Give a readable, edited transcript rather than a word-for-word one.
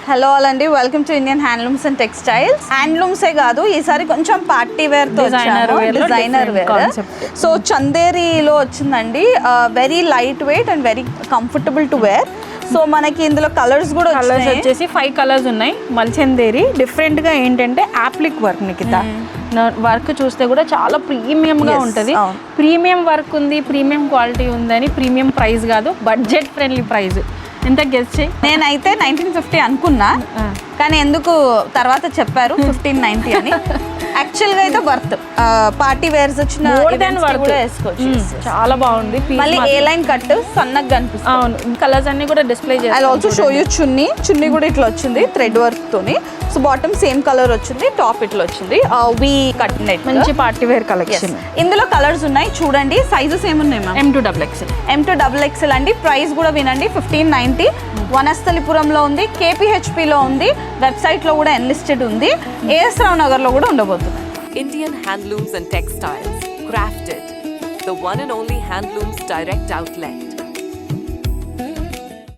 Hello అండి, welcome to Indian handlooms and textiles. హ్యాండ్లూమ్సే కాదు, ఈసారి కొంచెం పార్టీ వేర్ తో డిజైనర్ వేర్. సో చందేరిలో వచ్చిందండి. Very light weight and very comfortable to wear. So మనకి ఇందులో కలర్స్ కూడా వచ్చేసి 5 కలర్స్ ఉన్నాయి. మల్చందేరి డిఫరెంట్ గా ఏంటంటే యాప్లిక్ వర్క్ నికిత వర్క్ చూస్తే కూడా చాలా ప్రీమియం గా ఉంటది. ప్రీమియం వర్క్ ఉంది, ప్రీమియం క్వాలిటీ ఉందని ప్రీమియం ప్రైస్ కాదు, బడ్జెట్ ఫ్రెండ్లీ ప్రైస్. ఎంత గెస్ చేయి? నేనైతే 1950 అనుకున్నా, కానీ ఎందుకు తర్వాత చెప్పారు 1590 అని. యాక్చువల్గా అయితే వర్త్ పార్టీ వేర్స్ వచ్చిన కూడా వేసుకోవచ్చు. చాలా బాగుంది. మళ్ళీ ఏ లైన్ కట్ సన్నగా కనిపిస్తుంది. అవును, కలర్స్ అన్ని కూడా డిస్ప్లే చేయాలి. ఐ ఆల్సో షో యూ చున్నీ కూడా ఇట్లా వచ్చింది థ్రెడ్ వర్క్ తోని. సో బాటమ్ సేమ్ కలర్ వచ్చింది, టాప్ ఇట్లా వచ్చింది. వి కట్ నెట్, మంచి పార్టీ వేర్ కలెక్షన్. ఇందులో కలర్స్ ఉన్నాయి చూడండి. సైజెస్ ఏమున్నాయి మ్యామ్? M2XL అండి. ప్రైస్ కూడా వినండి, 1590. వనస్థలిపురంలో ఉంది, KPHPలో ఉంది, వెబ్సైట్లో కూడా ఎన్లిస్టెడ్ ఉంది, AS రావు నగర్లో కూడా ఉండబోతుంది. Indian Handlooms and Textiles, crafted, the one and only handlooms direct outlet.